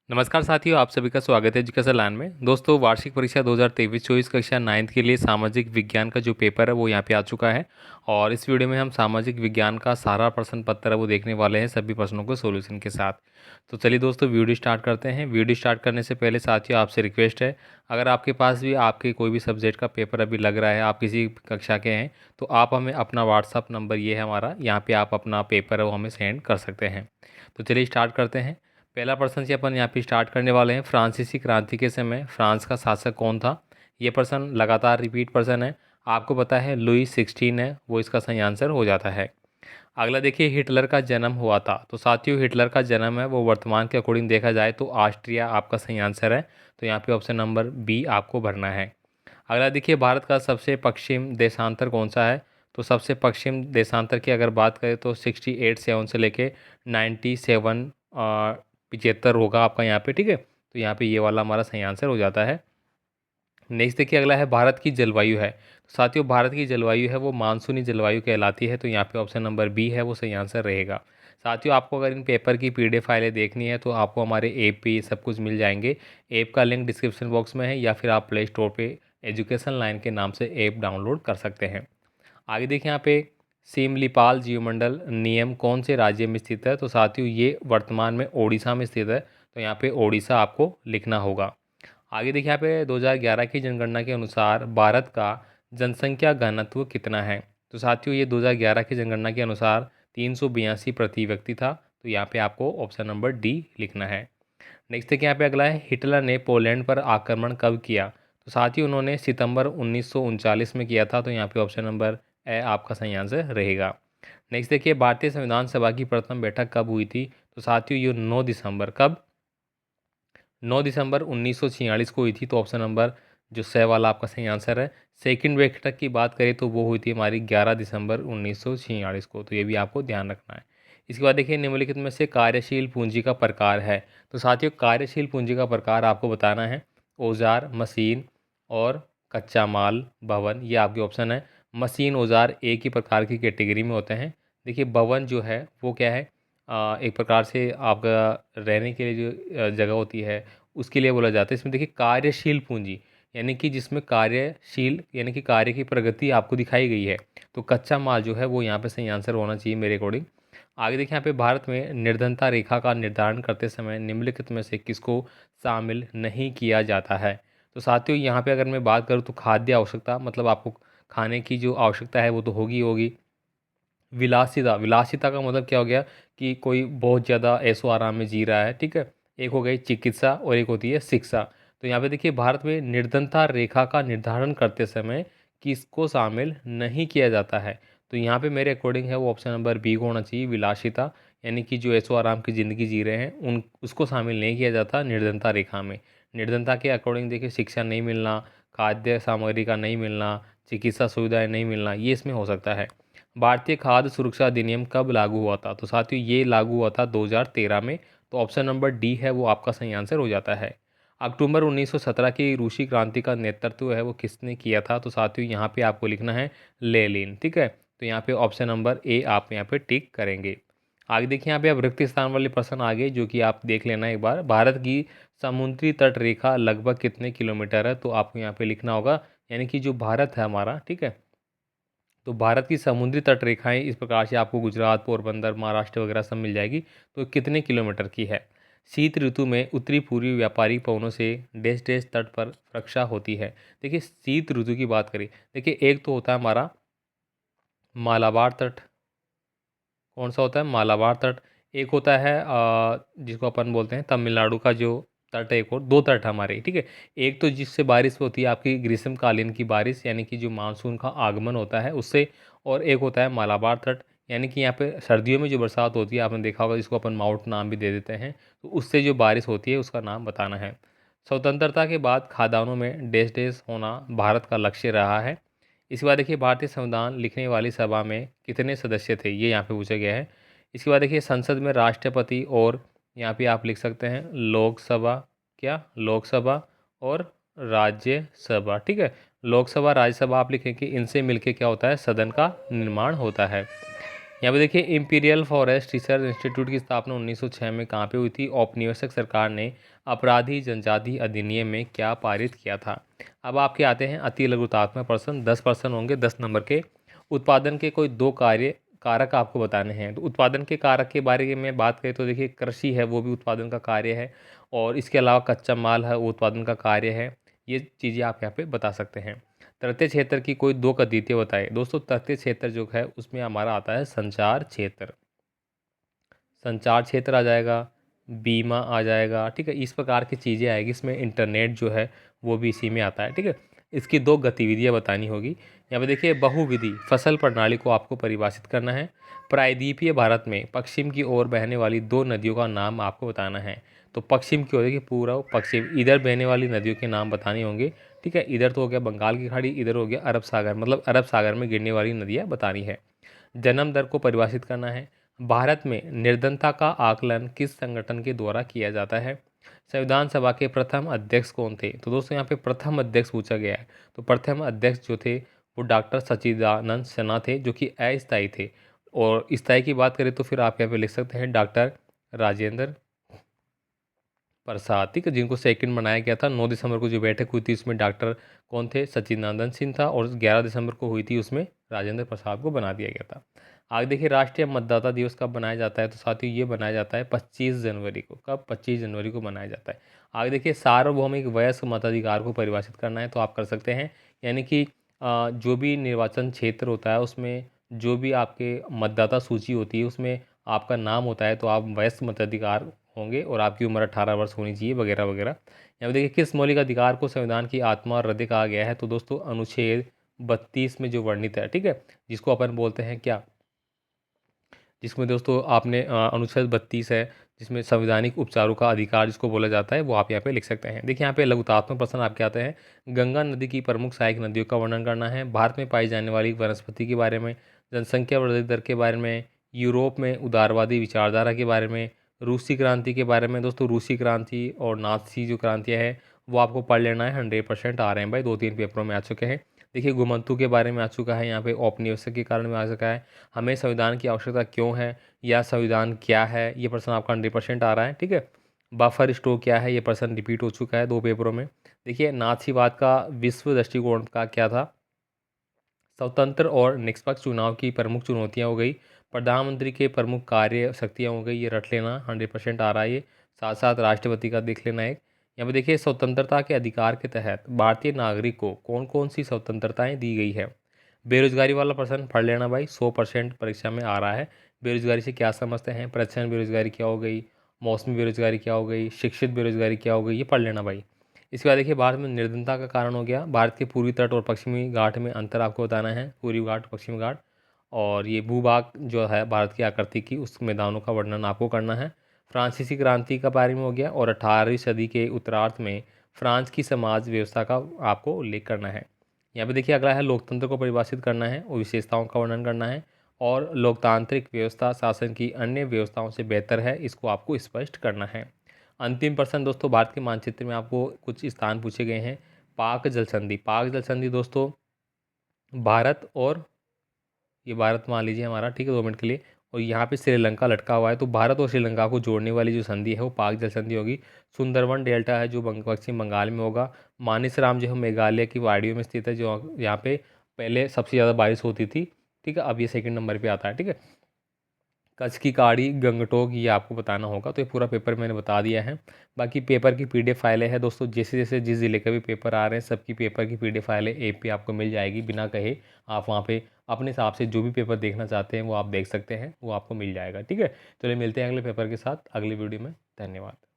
नमस्कार साथियों, आप सभी का स्वागत है एजुकेशन लाइन में। दोस्तों, वार्षिक परीक्षा 2023-24 कक्षा 9th के लिए सामाजिक विज्ञान का जो पेपर है वो यहाँ पे आ चुका है। और इस वीडियो में हम सामाजिक विज्ञान का सारा प्रश्न पत्र है वो देखने वाले हैं, सभी प्रश्नों को सॉल्यूशन के साथ। तो चलिए दोस्तों, वीडियो स्टार्ट करते हैं। वीडियो स्टार्ट करने से पहले साथियों आपसे रिक्वेस्ट है, अगर आपके पास भी आपके कोई भी सब्जेक्ट का पेपर अभी लग रहा है, आप किसी कक्षा के हैं, तो आप हमें अपना व्हाट्सअप नंबर ये है हमारा, यहाँ पर आप अपना पेपर है वो हमें सेंड कर सकते हैं। तो चलिए स्टार्ट करते हैं। पहला प्रश्न से अपन यहाँ पे स्टार्ट करने वाले हैं। फ्रांसीसी क्रांति के समय फ्रांस का शासक कौन था? ये प्रश्न लगातार रिपीट प्रश्न है। आपको पता है लुई 16 है वो इसका सही आंसर हो जाता है। अगला देखिए, हिटलर का जन्म हुआ था। तो साथियों, हिटलर का जन्म है वो वर्तमान के अकॉर्डिंग देखा जाए तो ऑस्ट्रिया आपका सही आंसर है। तो यहाँ पे ऑप्शन नंबर बी आपको भरना है। अगला देखिए, भारत का सबसे पश्चिम देशांतर कौन सा है? तो सबसे पश्चिम देशांतर की अगर बात करें तो 68-7 से लेके 97 75 होगा आपका यहाँ पे, ठीक है। तो यहाँ पे ये वाला हमारा सही आंसर हो जाता है। नेक्स्ट देखिए, अगला है भारत की जलवायु है। तो साथियों, भारत की जलवायु है वो मानसूनी जलवायु कहलाती है। तो यहाँ पे ऑप्शन नंबर बी है वो सही आंसर रहेगा। साथियों, आपको अगर इन पेपर की पीडीएफ फाइलें देखनी है तो आपको हमारे ऐप पे ये सब कुछ मिल जाएंगे। ऐप का लिंक डिस्क्रिप्शन बॉक्स में है, या फिर आप प्ले स्टोर पे एजुकेशन लाइन के नाम से ऐप डाउनलोड कर सकते हैं। आगे देखिए, यहाँ पे सिमलीपाल जीवमंडल नियम कौन से राज्य में स्थित है? तो साथियों, ये वर्तमान में ओडिशा में स्थित है। तो यहाँ पे ओडिशा आपको लिखना होगा। आगे देखिए, यहाँ पे 2011 की जनगणना के अनुसार भारत का जनसंख्या घनत्व कितना है? तो साथियों, ये 2011 की जनगणना के अनुसार 382 प्रति व्यक्ति था। तो यहाँ पे आपको ऑप्शन नंबर डी लिखना है। नेक्स्ट देखिए, यहाँ पे अगला है, हिटलर ने पोलैंड पर आक्रमण कब किया? तो साथियों, उन्होंने सितंबर 1939 में किया था। तो यहाँ पे ऑप्शन नंबर ए आपका सही आंसर रहेगा। नेक्स्ट देखिए, भारतीय संविधान सभा की प्रथम बैठक कब हुई थी? तो साथियों, ये 9 दिसंबर, कब? 9 दिसंबर 1946 को हुई थी। तो ऑप्शन नंबर जो स वाला आपका सही आंसर है। सेकंड बैठक की बात करें तो वो हुई थी हमारी 11 दिसंबर 1946 को। तो ये भी आपको ध्यान रखना है। इसके बाद देखिए, निम्नलिखित में से कार्यशील पूंजी का प्रकार है। तो साथियों, कार्यशील पूंजी का प्रकार आपको बताना है। औजार, मशीन और कच्चा माल, भवन, ये आपके ऑप्शन है। मशीन, औजार एक ही प्रकार की कैटेगरी में होते हैं। देखिए, भवन जो है वो क्या है, एक प्रकार से आपका रहने के लिए जो जगह होती है उसके लिए बोला जाता है। इसमें देखिए, कार्यशील पूंजी यानी कि जिसमें कार्यशील यानी कि कार्य की प्रगति आपको दिखाई गई है। तो कच्चा माल जो है वो यहाँ पे सही आंसर होना चाहिए मेरे अकॉर्डिंग। आगे देखिए, यहाँ पे भारत में निर्धनता रेखा का निर्धारण करते समय निम्नलिखित में से किसको शामिल नहीं किया जाता है? तो साथियों, यहाँ पे अगर मैं बात करूँ तो खाद्य आवश्यकता, मतलब आपको खाने की जो आवश्यकता है वो तो होगी होगी। विलासिता, विलासिता का मतलब क्या हो गया कि कोई बहुत ज़्यादा ऐशो आराम में जी रहा है, ठीक है। एक हो गई चिकित्सा और एक होती है शिक्षा। तो यहाँ पे देखिए, भारत में निर्धनता रेखा का निर्धारण करते समय किसको शामिल नहीं किया जाता है? तो यहाँ पे मेरे अकॉर्डिंग है वो ऑप्शन नंबर बी को होना चाहिए, विलासिता। यानी कि जो ऐशो आराम की ज़िंदगी जी रहे हैं उन उसको शामिल नहीं किया जाता निर्धनता रेखा में। निर्धनता के अकॉर्डिंग देखिए, शिक्षा नहीं मिलना, खाद्य सामग्री का नहीं मिलना, चिकित्सा सुविधाएं नहीं मिलना, ये इसमें हो सकता है। भारतीय खाद्य सुरक्षा अधिनियम कब लागू हुआ था? तो साथियों, ये लागू हुआ था 2013 में। तो ऑप्शन नंबर डी है वो आपका सही आंसर हो जाता है। अक्टूबर 1917 की रूसी क्रांति का नेतृत्व है वो किसने किया था? तो साथियों, यहाँ पे आपको लिखना है लेनिन, ठीक है। तो यहाँ पे ऑप्शन नंबर ए आप यहाँ पे टिक करेंगे। आगे देखिए, यहाँ पे अब रिक्त स्थान वाले प्रश्न आगे जो कि आप देख लेना एक बार। भारत की समुद्री तट रेखा लगभग कितने किलोमीटर है? तो आपको यहाँ पे लिखना होगा, यानी कि जो भारत है हमारा, ठीक है। तो भारत की समुद्री तट रेखाएं इस प्रकार से आपको गुजरात, पोरबंदर, महाराष्ट्र वगैरह सब मिल जाएगी। तो कितने किलोमीटर की है? शीत ऋतु में उत्तरी पूर्वी व्यापारिक पवनों से डैश डैश तट पर रक्षा होती है। देखिए, शीत ऋतु की बात करें, देखिए एक तो होता है हमारा मालाबार तट। कौन सा होता है? मालाबार तट। एक होता है जिसको अपन बोलते हैं तमिलनाडु का जो तट है, एक और दो तट हमारे, ठीक है। एक तो जिससे बारिश होती है आपकी ग्रीष्मकालीन की बारिश, यानी कि जो मानसून का आगमन होता है उससे। और एक होता है मालाबार तट, यानी कि यहाँ पे सर्दियों में जो बरसात होती है, आपने देखा होगा, जिसको अपन माउंट नाम भी दे देते हैं। तो उससे जो बारिश होती है उसका नाम बताना है। स्वतंत्रता के बाद खाद्यान्नों में डैश डैश होना भारत का लक्ष्य रहा है। इसके बाद देखिए, भारतीय संविधान लिखने वाली सभा में कितने सदस्य थे? ये यहाँ पे पूछा गया है। इसके बाद देखिए, संसद में राष्ट्रपति और यहाँ पे आप लिख सकते हैं लोकसभा, क्या लोकसभा और राज्यसभा, ठीक है। लोकसभा राज्यसभा आप लिखें कि इनसे मिलके क्या होता है, सदन का निर्माण होता है। यहाँ पे देखिए इंपीरियल फॉरेस्ट रिसर्च इंस्टीट्यूट की स्थापना 1906 में कहाँ पे हुई थी। औपनिवेशिक सरकार ने अपराधी जनजाति अधिनियम में क्या पारित किया था। अब आपके आते हैं अति लघुतात्मक प्रश्न, 10 प्रश्न होंगे 10 नंबर के। उत्पादन के कोई दो कार्य कारक आपको बताने हैं। तो उत्पादन के कारक के बारे में बात करें तो देखिए कृषि है वो भी उत्पादन का कार्य है, और इसके अलावा कच्चा माल है वो उत्पादन का कार्य है। ये चीज़ें आप यहाँ पे बता सकते हैं। तृतीय क्षेत्र की कोई दो गतिविधियाँ बताए। दोस्तों तृतीय क्षेत्र जो है उसमें हमारा आता है संचार क्षेत्र। संचार क्षेत्र आ जाएगा, बीमा आ जाएगा, ठीक है, इस प्रकार की चीज़ें आएगी। इसमें इंटरनेट जो है वो भी इसी में आता है, ठीक है। इसकी दो गतिविधियाँ बतानी होगी। यहाँ पे देखिए बहुविधि फसल प्रणाली को आपको परिभाषित करना है। प्रायद्वीपीय भारत में पश्चिम की ओर बहने वाली दो नदियों का नाम आपको बताना है। तो पश्चिम की ओर देखिए पूर्व पश्चिम इधर बहने वाली नदियों के नाम बताने होंगे, ठीक है। इधर तो हो गया बंगाल की खाड़ी, इधर हो गया अरब सागर, मतलब अरब सागर में गिरने वाली नदियाँ बतानी है। जन्म दर को परिभाषित करना है। भारत में निर्धनता का आकलन किस संगठन के द्वारा किया जाता है। संविधान सभा के प्रथम अध्यक्ष कौन थे। तो दोस्तों यहाँ पे प्रथम अध्यक्ष पूछा गया है। तो प्रथम अध्यक्ष जो थे वो डॉक्टर सच्चिदानंद सिन्हा थे, जो कि अस्थायी थे। और स्थायी की बात करें तो फिर आप यहाँ पे लिख सकते हैं डॉक्टर राजेंद्र प्रसाद, ठीक है, जिनको सेकंड बनाया गया था। 9 दिसंबर को जो बैठक हुई थी उसमें डॉक्टर कौन थे, सच्चिदानंद सिंह था, और 11 दिसंबर को हुई थी उसमें राजेंद्र प्रसाद को बना दिया गया था। आगे देखिए राष्ट्रीय मतदाता दिवस कब बनाया जाता है। तो साथियों ये बनाया जाता है 25 जनवरी को। कब, 25 जनवरी को बनाया जाता है। आगे देखिए सार्वभौमिक वयस्क मताधिकार को परिभाषित करना है। तो आप कर सकते हैं, यानी कि जो भी निर्वाचन क्षेत्र होता है उसमें जो भी आपके मतदाता सूची होती है उसमें आपका नाम होता है तो आप वयस्क मताधिकार होंगे, और आपकी उम्र 18 वर्ष होनी चाहिए, वगैरह वगैरह। यहाँ पे देखिए किस मौलिक अधिकार को संविधान की आत्मा और हृदय कहा गया है। तो दोस्तों अनुच्छेद 32 में जो वर्णित है, ठीक है, जिसको अपन बोलते हैं क्या, जिसमें दोस्तों आपने अनुच्छेद 32 है जिसमें संवैधानिक उपचारों का अधिकार जिसको बोला जाता है वो आप यहाँ पे लिख सकते हैं। देखिए यहाँ पे लघुतात्मक प्रश्न आपके आते हैं। गंगा नदी की प्रमुख सहायक नदियों का वर्णन करना है। भारत में पाई जाने वाली वनस्पति के बारे में, जनसंख्या वृद्धि दर के बारे में, यूरोप में उदारवादी विचारधारा के बारे में, रूसी क्रांति के बारे में। दोस्तों रूसी क्रांति और नाथसी जो क्रांतियाँ हैं वो आपको पढ़ लेना है। 100% आ रहे हैं भाई, 2-3 पेपरों में आ चुके हैं। देखिए घुमंतु के बारे में आ चुका है, यहाँ पे औपनिवेशिक के कारण में आ चुका है। हमें संविधान की आवश्यकता क्यों है या संविधान क्या है, ये प्रश्न आपका 100% आ रहा है, ठीक है। बफर स्टॉक क्या है, ये प्रश्न रिपीट हो चुका है 2 पेपरों में। देखिए नाथसीवाद का विश्व दृष्टिकोण का क्या था। स्वतंत्र और निष्पक्ष चुनाव की प्रमुख चुनौतियां हो गई। प्रधानमंत्री के प्रमुख कार्य शक्तियां हो गई, ये रट लेना, 100% आ रहा है ये। साथ साथ राष्ट्रपति का देख लेना एक। यहाँ पे देखिए स्वतंत्रता के अधिकार के तहत भारतीय नागरिक को कौन कौन सी स्वतंत्रताएं दी गई है। बेरोजगारी वाला प्रश्न पढ़ लेना भाई, 100% परीक्षा में आ रहा है। बेरोजगारी से क्या समझते हैं, प्रच्छन्न बेरोजगारी क्या हो गई, मौसमी बेरोजगारी क्या हो गई, शिक्षित बेरोजगारी क्या हो गई, ये पढ़ लेना भाई। इसके बाद देखिए भारत में निर्धनता का कारण हो गया। भारत के पूर्वी तट और पश्चिमी घाट में अंतर आपको बताना है, पूर्वी घाट पश्चिमी घाट। और ये भूभाग जो है भारत की आकृति की उस मैदानों का वर्णन आपको करना है। फ्रांसीसी क्रांति का बारे में हो गया, और 18वीं सदी के उत्तरार्ध में फ्रांस की समाज व्यवस्था का आपको उल्लेख करना है। यहाँ पे देखिए अगला है लोकतंत्र को परिभाषित करना है और विशेषताओं का वर्णन करना है। और लोकतांत्रिक व्यवस्था शासन की अन्य व्यवस्थाओं से बेहतर है, इसको आपको स्पष्ट करना है। अंतिम प्रश्न दोस्तों, भारत के मानचित्र में आपको कुछ स्थान पूछे गए हैं। पाक जल संधि, पाक जल संधि दोस्तों भारत और, ये भारत मान लीजिए हमारा, ठीक है, 2 मिनट के लिए। और यहाँ पे श्रीलंका लटका हुआ है, तो भारत और श्रीलंका को जोड़ने वाली जो संधि है वो पाक जल संधि होगी। सुंदरवन डेल्टा है जो पश्चिम बंगाल में होगा। मानेसराम जो है मेघालय की वादियों में स्थित है, जो यहाँ पे पहले सबसे ज़्यादा बारिश होती थी, ठीक है, अब ये सेकंड नंबर पे आता है, ठीक है। कच्छ की काड़ी, गंगटोक, ये आपको बताना होगा। तो ये पूरा पेपर मैंने बता दिया है। बाकी पेपर की पीडीएफ फाइलें हैं दोस्तों, जैसे जैसे जिस ज़िले के भी पेपर आ रहे हैं सबकी पेपर की पीडीएफ फाइलें ऐप पे आपको मिल जाएगी बिना कहे। आप वहाँ पे अपने हिसाब से जो भी पेपर देखना चाहते हैं वो आप देख सकते हैं, वो आपको मिल जाएगा, ठीक है। चलिए मिलते हैं अगले पेपर के साथ अगले वीडियो में। धन्यवाद।